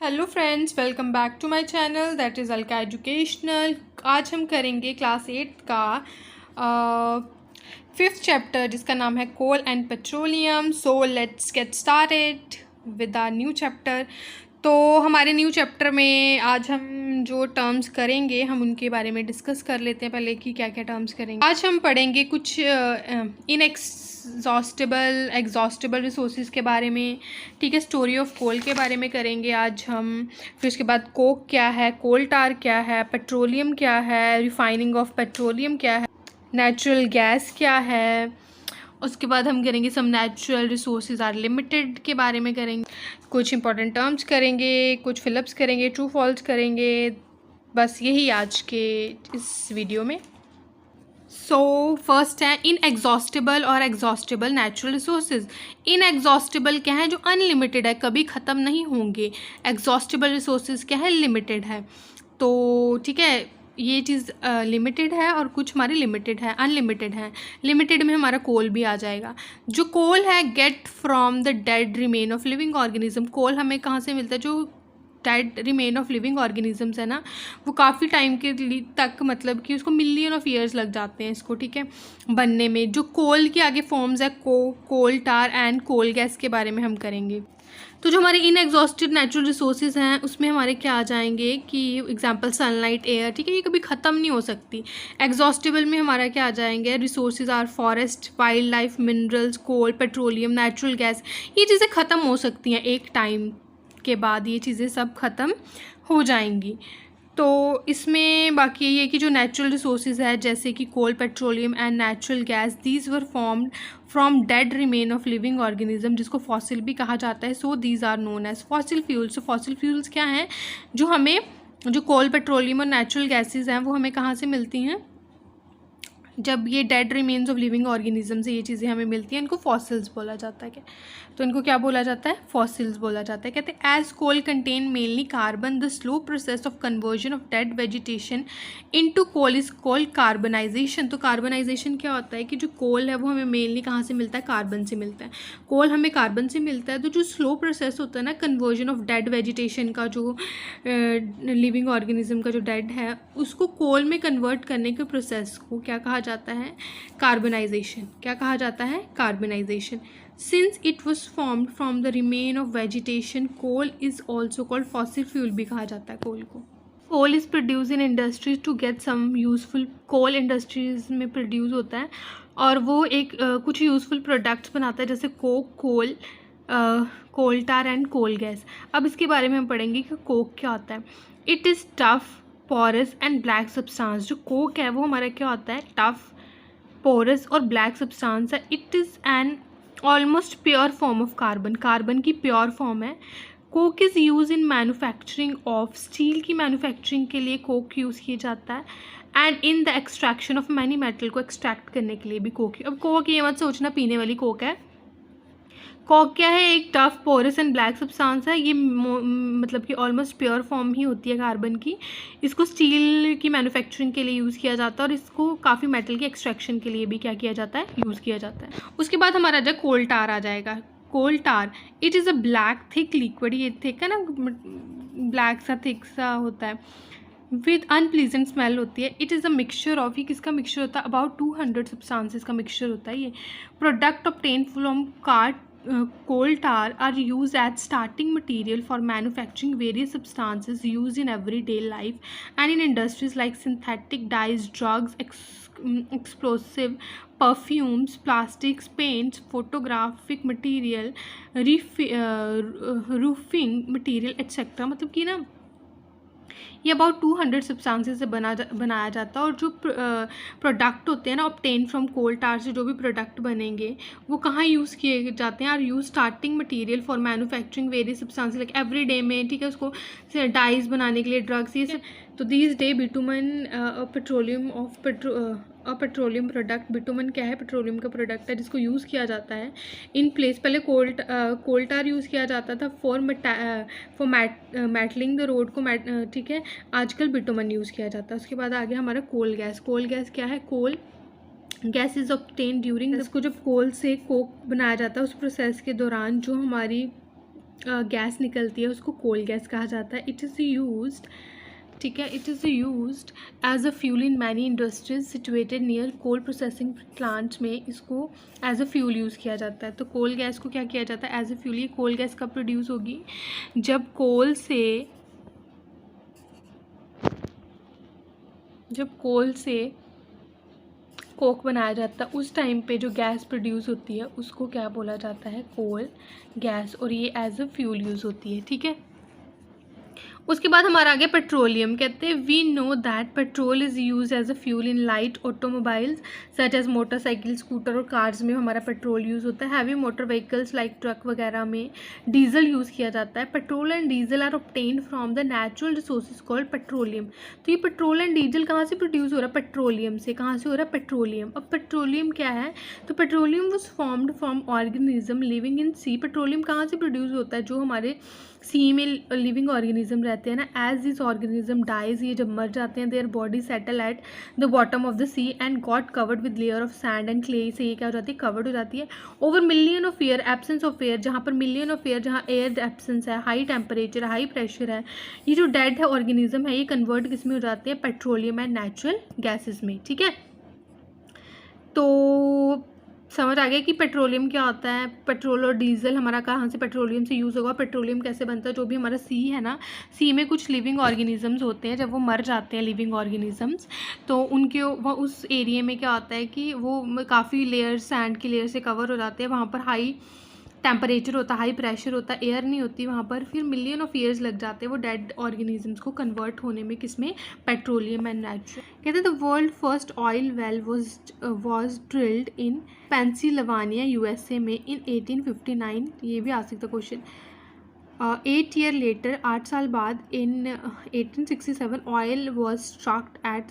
Hello friends, welcome back to my channel that is Alka educational. आज हम करेंगे class 8 का 5th चैप्टर जिसका नाम है coal and petroleum. So let's get started with our new chapter. तो हमारे न्यू चैप्टर में आज हम जो टर्म्स करेंगे हम उनके बारे में डिस्कस कर लेते हैं पहले कि क्या क्या टर्म्स करेंगे। आज हम पढ़ेंगे कुछ एग्जॉस्टेबल रिसोर्सेज के बारे में, ठीक है। स्टोरी ऑफ कोल के बारे में करेंगे आज हम। फिर उसके बाद कोक क्या है, कोल टार क्या है, पेट्रोलियम क्या है, रिफाइनिंग ऑफ पेट्रोलियम क्या है, नेचुरल गैस क्या है। उसके बाद हम करेंगे some natural resources are limited के बारे में करेंगे, कुछ इंपॉर्टेंट टर्म्स करेंगे, कुछ फिलअप्स करेंगे, ट्रू फॉल्स करेंगे। बस यही आज के इस वीडियो में। सो फर्स्ट है इनएग्जॉस्टेबल और एग्जॉस्टेबल नेचुरल रिसोर्सेज। इनएग्जॉस्टेबल क्या है, जो अनलिमिटेड है, कभी ख़त्म नहीं होंगे। एग्जॉस्टेबल रिसोर्सेज क्या है, लिमिटेड है। तो ठीक है, ये चीज़ लिमिटेड है और कुछ हमारे लिमिटेड है, अनलिमिटेड है। लिमिटेड में हमारा कोल भी आ जाएगा। जो कोल है get from the dead remain of living organism. Coal हमें कहाँ से मिलता है, जो dead remain of living organisms है ना, वो काफ़ी टाइम के तक, मतलब कि उसको मिलियन ऑफ ईयर्स लग जाते हैं इसको, ठीक है, बनने में। जो कोल के आगे फॉर्म्स है कोल टार एंड कोल गैस के बारे में हम करेंगे। तो जो हमारे इनएग्जॉस्टेड नेचुरल रिसोर्सेज हैं उसमें हमारे क्या आ जाएंगे कि एग्जांपल सनलाइट, एयर, ठीक है, ये कभी ख़त्म नहीं हो सकती। एग्जॉस्टेबल में हमारा क्या आ जाएंगे, resources are forest, wildlife, minerals, coal, petroleum, natural gas. ये चीज़ें ख़त्म हो सकती हैं एक टाइम के बाद, ये चीज़ें सब ख़त्म हो जाएंगी। तो इसमें बाकी ये है कि जो नेचुरल रिसोर्सेज है जैसे कि coal, petroleum and natural gas, these were formed from dead remain of living organism, जिसको फॉसिल भी कहा जाता है। So these are known as fossil fuels. तो फॉसिल फ्यूल्स क्या हैं, जो हमें, जो कोल, पेट्रोलियम और नेचुरल गैसेज हैं वो हमें कहाँ से मिलती हैं, जब ये dead remains of living organism से ये चीज़ें हमें मिलती हैं, इनको फॉसिल्स बोला जाता है। क्या, तो इनको क्या बोला जाता है, फॉसिल्स बोला जाता है। कहते हैं as coal contain mainly carbon, the slow process of conversion of dead vegetation into coal is called carbonisation. तो कार्बनाइजेशन क्या होता है कि जो कोल है वो हमें मेनली कहाँ से मिलता है, कार्बन से मिलता है। कोल हमें कार्बन से मिलता है। तो जो स्लो प्रोसेस होता है ना कन्वर्जन ऑफ डेड वेजिटेशन का, जो लिविंग ऑर्गेनिज्म का जो डेड है उसको कोल में कन्वर्ट करने के प्रोसेस को क्या कहा जाता है, कार्बनाइजेशन। क्या कहा जाता है, carbonisation. Since it was formed from the remain of vegetation, coal is also called fossil fuel भी कहा जाता है कोल को। Coal is produce in industries to get some useful, coal industries में प्रोड्यूस होता है और वो एक कुछ यूजफुल प्रोडक्ट्स बनाता है, जैसे coke, coal, coal tar and coal gas. अब इसके बारे में हम पढ़ेंगे कि कोक क्या होता है। It is tough, porous and black substance. जो कोक है वो हमारा क्या होता है, टफ, पोरस और ब्लैक सब्सटेंस है। It is an almost pure form of carbon, carbon की प्योर फॉर्म है। Coke is use in manufacturing of, steel की मैन्युफैक्चरिंग के लिए कोक यूज़ किया जाता है। And in the extraction of many metal, को एक्सट्रैक्ट करने के लिए भी कोक। अब कोक ये मत सोचना पीने वाली कोक है। कॉक क्या है, एक tough, porous and black substance है। ये मतलब कि ऑलमोस्ट प्योर फॉर्म ही होती है कार्बन की। इसको स्टील की मैन्युफैक्चरिंग के लिए यूज़ किया जाता है और इसको काफ़ी मेटल के एक्सट्रैक्शन के लिए भी क्या किया जाता है, यूज़ किया जाता है। उसके बाद हमारा जो कोल टार आ जाएगा। Coal tar, it is a black thick liquid. ये थिक है ना, ब्लैक सा थिक सा होता है, विद अनप्लीजेंट स्मेल होती है। It is a mixture of, ये किसका मिक्सचर होता है, अबाउट 200 सब्सटेंसेस का मिक्सचर होता है ये। Product obtain from coal tar are used as starting material for manufacturing various substances used in everyday life and in industries like synthetic dyes, drugs, explosive, perfumes, plastics, paints, photographic material, roofing material, etc. मतलब कि ना ये about 200 substances से बनाया जाता है। और जो प्रोडक्ट होते हैं ना ऑब्टेन फ्रॉम कोल टार से जो भी प्रोडक्ट बनेंगे वो कहाँ यूज़ किए जाते हैं, are use starting material for manufacturing various substances like every day में, ठीक है, उसको डाइज बनाने के लिए, ड्रग्स, ये सब। तो these day bitumen petroleum of petroleum product. Bitumen क्या है, पेट्रोलियम का प्रोडक्ट है जिसको यूज़ किया जाता है इन प्लेस। पहले कोल टार यूज़ किया जाता था फॉर मेटलिंग द रोड को, ठीक है, आजकल बिटुमन यूज़ किया जाता है। उसके बाद आगे हमारा कोल गैस। कोल गैस क्या है, coal gas is obtain during, इसको जब कोल से कोक बनाया जाता है उस प्रोसेस के दौरान जो हमारी गैस निकलती है उसको कोल गैस कहा जाता है। इट इज़ यूज्ड, ठीक है, it is used as a fuel in many industries situated near coal processing plants में इसको एज अ फ्यूल यूज़ किया जाता है। तो कोल गैस को क्या किया जाता है, एज अ फ्यूल। ये कोल गैस कब प्रोड्यूस होगी, जब कोल से कोक बनाया जाता है उस टाइम पे जो गैस प्रोड्यूस होती है उसको क्या बोला जाता है, कोल गैस, और ये एज अ फ्यूल यूज़ होती है, ठीक है। उसके बाद हमारा आ गया पेट्रोलियम। कहते हैं we know that petrol is use as a fuel in light automobiles such as motorcycle, scooter और कार्स में हमारा पेट्रोल यूज़ होता है। Heavy motor vehicles like truck वगैरह में डीजल यूज़ किया जाता है। Petrol and diesel are obtained from the natural resources called petroleum. तो ये पेट्रोल एंड डीजल कहाँ से प्रोड्यूस हो रहा है, पेट्रोलियम से। कहाँ से हो रहा है, पेट्रोलियम। अब पेट्रोलियम क्या है, तो petroleum was formed from organism living in sea. Petroleum कहाँ से प्रोड्यूस होता है, जो हमारे सी में लिविंग ऑर्गेनिज्म रहते हैं ना। एज दिस ऑर्गेनिज्म डाइज, ये जब मर जाते हैं, their body settle at the bottom of the sea and got covered with layer of sand and clay. से ये क्या हो जाती है, कवर्ड हो जाती है। Over million of year, absence of air, जहाँ पर मिलियन ऑफ ईयर, जहाँ एयर एब्सेंस है, हाई टेम्परेचर, हाई प्रेशर है, ये जो डेड है ऑर्गेनिज्म है, ये कन्वर्ट किस में हो जाते हैं, पेट्रोलियम एंड नेचुरल गैसेज में, ठीक है। तो समझ आ गया कि पेट्रोलियम क्या होता है। पेट्रोल और डीजल हमारा कहाँ से पेट्रोलियम से यूज़ होगा, पेट्रोलियम कैसे बनता है, जो भी हमारा सी है ना, सी में कुछ लिविंग ऑर्गेनिजम्स होते हैं, जब वो मर जाते हैं लिविंग ऑर्गेनिजम्स, तो उनके वो उस एरिया में क्या होता है कि वो काफ़ी लेयर, सैंड की लेयर से कवर हो जाते हैं। वहाँ पर हाई टेम्परेचर होता है, हाई प्रेशर होता है, एयर नहीं होती वहाँ पर, फिर मिलियन ऑफ ईयर्स लग जाते हैं वो डेड ऑर्गेनिजम्स को कन्वर्ट होने में, किसमें, पेट्रोलियम एंड नेचुरल। कहते हैं the world first oil well was drilled in Pennsylvania USA में इन 1859। ये भी आ सकता क्वेश्चन। 8 ईयर लेटर, 8 साल बाद, इन 1867 ऑयल वॉज स्ट्रक्ड एट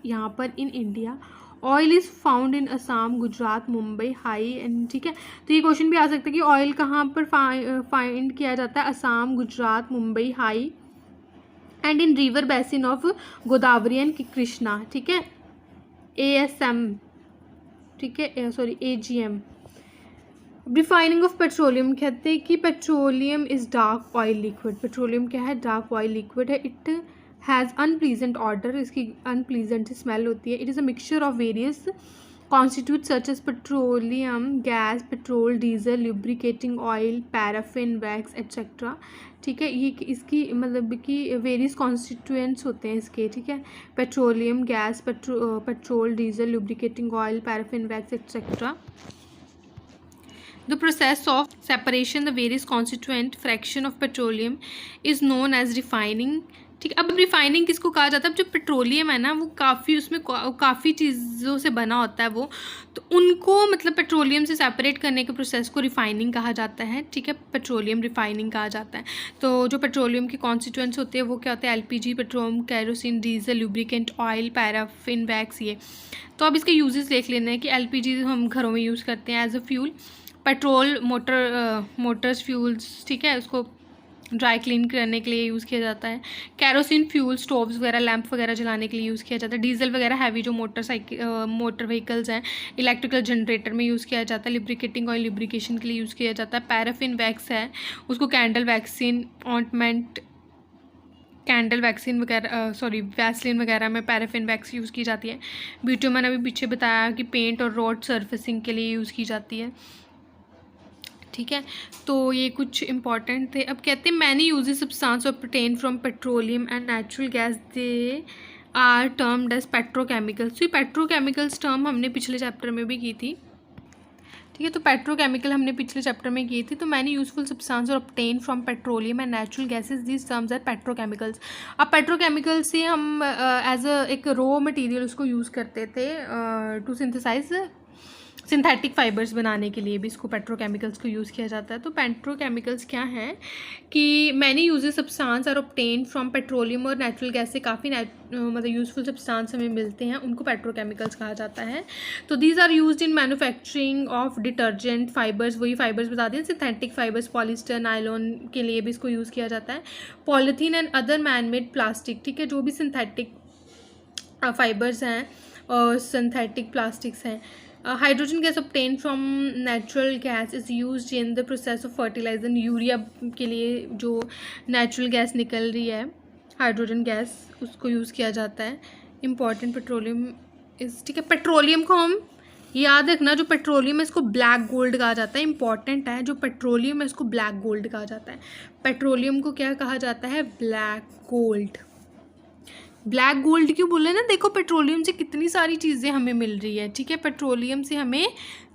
यहाँ पर in India. Oil is found in Assam, Gujarat, Mumbai, High and, ठीक है। तो ये क्वेश्चन भी आ सकता है कि ऑयल कहाँ पर फाइंड किया जाता है, Assam, Gujarat, Mumbai, High and in river basin of Godavari and Krishna, ठीक है। ASM, ठीक है, sorry AGM। Refining of petroleum, कहते हैं कि petroleum is dark oil liquid. Petroleum क्या है, डार्क ऑयल लिक्विड है। इट हैज़ अनप्लीजेंट ऑर्डर, इसकी अनप्लीजेंट स्मेल होती है। It is a mixture of various constitute such as petroleum gas, petrol, diesel, lubricating oil, paraffin, wax etcetera, ठीक है। ये इसकी मतलब कि वेरियस कॉन्स्टिट्यूएंट्स होते हैं इसके, ठीक है। Petroleum gas, petrol, diesel, lubricating oil, paraffin, wax etcetera. The process of separation the various constituent fraction of petroleum is known as refining, ठीक है। अब रिफाइनिंग किसको कहा जाता है, जो पेट्रोलियम है ना वो काफ़ी उसमें काफ़ी चीज़ों से बना होता है वो, तो उनको मतलब पेट्रोलियम से सेपरेट करने के प्रोसेस को रिफाइनिंग कहा जाता है, ठीक है। पेट्रोलियम रिफाइनिंग कहा जाता है। तो जो पेट्रोलियम के कॉन्स्टिट्यूएंट्स होते हैं वो क्या होते हैं, LPG, petrol, kerosene, diesel, lubricant oil, paraffin, wax, ये। तो अब इसके यूजेस देख लेना है कि LPG हम घरों में यूज़ करते हैं as a fuel. Petrol motors fuels, ठीक है, उसको ड्राई क्लीन करने के लिए यूज़ किया जाता है। कैरोसिन फ्यूल स्टोव्स वगैरह, लैंप वगैरह जलाने के लिए यूज़ किया जाता है। डीजल वगैरह हैवी जो मोटर व्हीकल्स हैं, इलेक्ट्रिकल जनरेटर में यूज़ किया जाता है। लिब्रिकेटिंग ऑयल लिब्रिकेशन के लिए यूज़ किया जाता है। पैराफिन वैक्स है, उसको candle vaccine, ointment, candle vaccine वगैरह, सॉरी वैसलिन वगैरह में पैराफिन वैक्स यूज़ की जाती है। बिटुमेन अभी पीछे बताया कि पेंट और रोड सर्फेसिंग के लिए यूज़ की जाती है, ठीक है। तो ये कुछ इंपॉर्टेंट थे। अब कहते हैं many uses substance obtain from petroleum and natural gas, they are termed as petrochemicals. तो ये पेट्रोकेमिकल्स टर्म हमने पिछले चैप्टर में भी की थी, ठीक है। तो पेट्रोकेमिकल हमने पिछले चैप्टर में की थी। तो many useful substance are obtain from petroleum and natural gases, this terms are petrochemicals. अब पेट्रोकेमिकल से हम एज अ एक रॉ मटेरियल उसको यूज़ करते थे टू सिंथेसाइज सिंथेटिक फाइबर्स बनाने के लिए भी इसको पेट्रोकेमिकल्स को यूज़ किया जाता है। तो पेट्रोकेमिकल्स क्या हैं कि many uses substance are obtain from petroleum और नेचुरल गैस से काफ़ी मतलब यूज़फुल सब्सटेंस हमें मिलते हैं, उनको पेट्रोकेमिकल्स कहा जाता है। तो these are used in manufacturing of detergent fibres, वही फाइबर्स बता दें, सिंथेटिक फाइबर्स, पॉलिस्टर, नायलॉन के लिए भी इसको यूज़ किया जाता है। Polythene and other man made plastic, ठीक है, जो भी सिंथेटिक फाइबर्स हैं और सिंथेटिक प्लास्टिक्स हैं, hydrogen gas obtain from natural gas is used in the process of fertilizer. Urea के लिए जो नेचुरल गैस निकल रही है, हाइड्रोजन गैस, उसको यूज़ किया जाता है। इम्पॉर्टेंट पेट्रोलियम इस, ठीक है, पेट्रोलियम को हम याद रखना, जो पेट्रोलियम है इसको ब्लैक गोल्ड कहा जाता है। इंपॉर्टेंट है, जो पेट्रोलियम है इसको ब्लैक गोल्ड कहा जाता है। पेट्रोलियम को क्या कहा जाता है? Black gold. ब्लैक गोल्ड क्यों बोले ना, देखो पेट्रोलियम से कितनी सारी चीज़ें हमें मिल रही है, ठीक है, पेट्रोलियम से हमें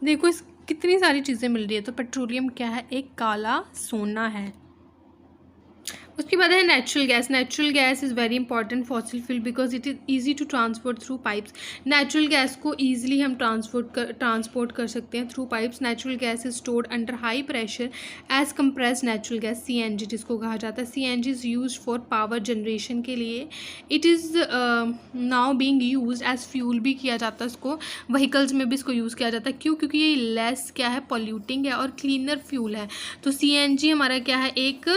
देखो इस कितनी सारी चीज़ें मिल रही है। तो पेट्रोलियम क्या है? एक काला सोना है। उसके बाद है natural gas. Natural gas is very important fossil fuel because it is easy to transport through pipes. Natural gas को ईजिली हम ट्रांसपोर्ट कर सकते हैं through pipes. Natural gas is stored under high pressure as compressed natural gas, CNG जिसको कहा जाता है। CNG is use for power generation के लिए। It is now being used as fuel भी किया जाता है इसको, व्हीकल्स में भी इसको यूज़ किया जाता है। क्यों? क्योंकि ये लेस क्या है? पॉल्यूटिंग है और क्लीनर फ्यूल है। तो CNG हमारा क्या है? एक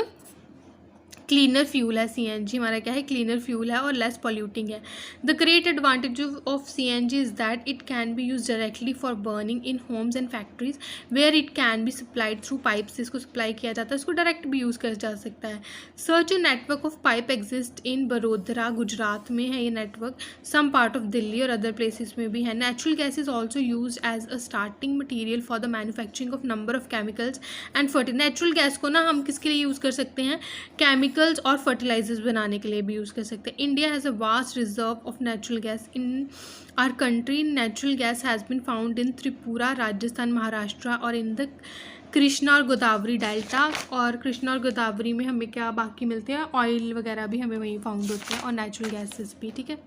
क्लीनर फ्यूल है। CNG हमारा क्या है? क्लीनर फ्यूल है और लेस पॉल्यूटिंग है। The great advantage of CNG is that it can be use directly for burning in homes and factories where it can be supplied through pipes. इसको supply किया जाता है, इसको डायरेक्ट भी use किया जा सकता है। सर्च network of pipe exist in Vadodara, Gujarat में है ये network. Some part of Delhi और अदर प्लेसेस में भी है। Natural gas is also use as a starting material for the manufacturing of number of chemicals and fertilizer. Natural gas को ना हम किसके लिए यूज़ कर सकते हैं? केमिकल्स और फर्टिलाइजर्स बनाने के लिए भी यूज़ कर सकते हैं। India has a vast reserve of natural gas in our country. Natural gas has been found in Tripura, Rajasthan, Maharashtra और इन द कृष्णा और गोदावरी डेल्टा। और कृष्णा और गोदावरी में हमें क्या बाकी मिलते हैं? ऑयल वगैरह भी हमें वहीं फाउंड होते हैं और नेचुरल गैसेस भी, ठीक है।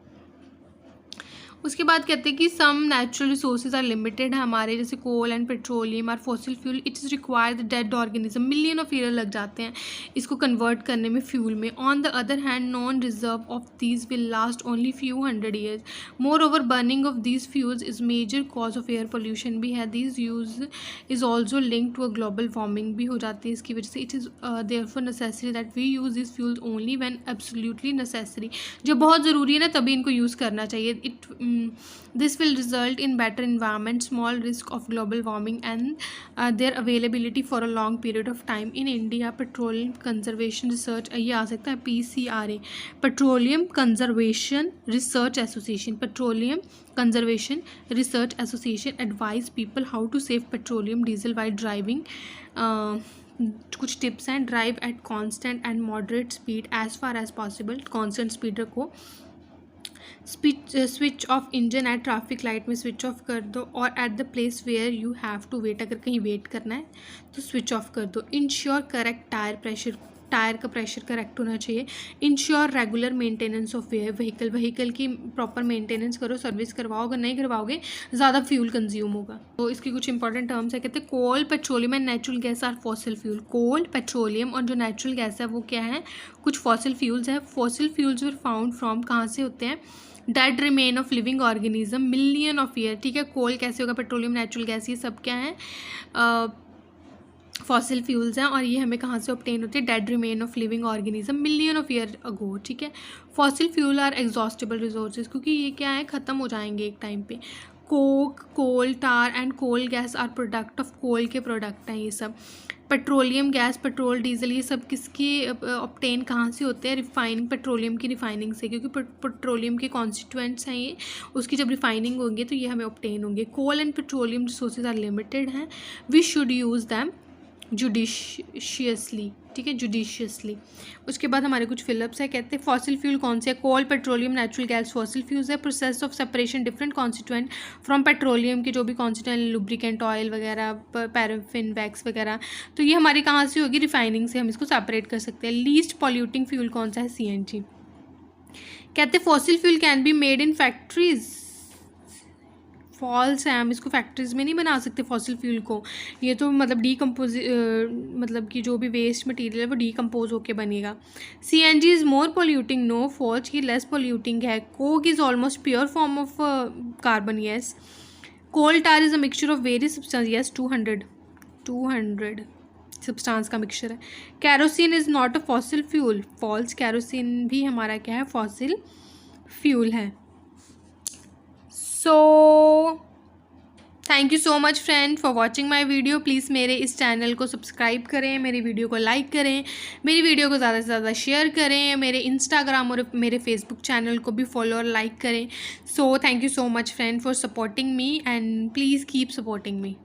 उसके बाद कहते हैं कि some natural resources are limited है हमारे, जैसे कोल एंड पेट्रोलियम और fossil fuel. It is required dead organism, million of year लग जाते हैं इसको कन्वर्ट करने में फ्यूल में। On the other hand known reserve of these will last only few hundred years. Moreover burning of these fuels is major cause of air pollution भी है। These use is also link to a global warming भी हो जाती है इसकी वजह से। It is therefore necessary that we use this fuels only when absolutely necessary. जो बहुत ज़रूरी है ना तभी इनको यूज़ करना चाहिए। This will result in better environment, small risk of global warming and their availability for a long period of time. In India, Petroleum Conservation Research, ये आ सकता है PCRA, Petroleum Conservation Research Association, Petroleum Conservation Research Association advise people how to save petroleum diesel while driving. कुछ tips हैं। Drive at constant and moderate speed as far as possible, constant speed रखो। Switch off engine at traffic light में switch off कर दो, और at the place where you have to wait, अगर कहीं wait करना है तो स्विच ऑफ कर दो। Ensure correct tyre pressure, tyre का प्रेशर करेक्ट होना चाहिए। Ensure regular maintenance of vehicle की प्रॉपर मेंटेनेंस करो, सर्विस करवाओ, अगर नहीं करवाओगे ज़्यादा फ्यूल कंज्यूम होगा। तो इसकी कुछ इंपॉर्टेंट टर्म्स है, कहते हैं coal, petroleum and natural gas are fossil fuel. Coal, petroleum और जो नेचुरल गैस है वो क्या है? कुछ फॉसिल फ्यूल्स है। Fossil fuels were found from, कहाँ से होते हैं? Dead remain of living organism million of year, ठीक है। कोल कैसे होगा? पेट्रोलियम, नेचुरल गैस, ये सब क्या है? फॉसिल फ्यूल्स हैं और ये हमें कहाँ से ऑब्टेन होते हैं? Dead remain of living organism million of year ago, ठीक है। Fossil fuel are exhaustible resources, क्योंकि ये क्या है? ख़त्म हो जाएंगे एक टाइम पे। Coke, coal tar and coal gas are product of coal के प्रोडक्ट हैं ये सब। पेट्रोलियम गैस, पेट्रोल, डीजल, ये सब किसकी ऑब्टेन कहाँ से होते हैं? रिफाइनिंग, पेट्रोलियम की रिफाइनिंग से, क्योंकि पेट्रोलियम के कॉन्स्टिट्यूएंट्स हैं ये, उसकी जब रिफाइनिंग होंगे तो ये हमें ऑब्टेन होंगे। Coal and petroleum resources are limited हैं, we should use them judiciously, ठीक है, जुडिशियसली। उसके बाद हमारे कुछ फिलअप्स है, कहते हैं फॉसिल फ्यूल कौन से है? Coal, petroleum, natural gas fossil fuels है। Process of separation different constituent from petroleum के जो भी कॉन्स्टिट्यूएंट, लुब्रिकेंट, ऑयल वगैरह, पैराफिन, वैक्स वगैरह, तो ये हमारी कहाँ से होगी? रिफाइनिंग से हम इसको सेपरेट कर सकते हैं। लीस्ट पॉल्यूटिंग फ्यूल कौन सा है? CNG। कहते हैं fossil fuel can be made in factories, false है, हम इसको फैक्ट्रीज में नहीं बना सकते फॉसिल फ्यूल को। ये तो मतलब मतलब कि जो भी वेस्ट मटेरियल है वो डीकम्पोज होके बनेगा। CNG is more polluting, no false, की लेस पोल्यूटिंग है। Coke is almost pure form of carbon, yes. Coal tar is a mixture of various substance, yes, 200 substance का मिक्सचर है। Kerosene is not a fossil fuel, false, kerosene भी हमारा क्या है? Fossil fuel है। So thank you so much friend for watching my video. Please मेरे इस channel को सब्सक्राइब करें, मेरी वीडियो को लाइक करें, मेरी वीडियो को ज़्यादा से ज़्यादा शेयर करें, मेरे इंस्टाग्राम और मेरे फेसबुक चैनल को भी फॉलो और लाइक करें। सो thank you so much friend for supporting me and please keep supporting me.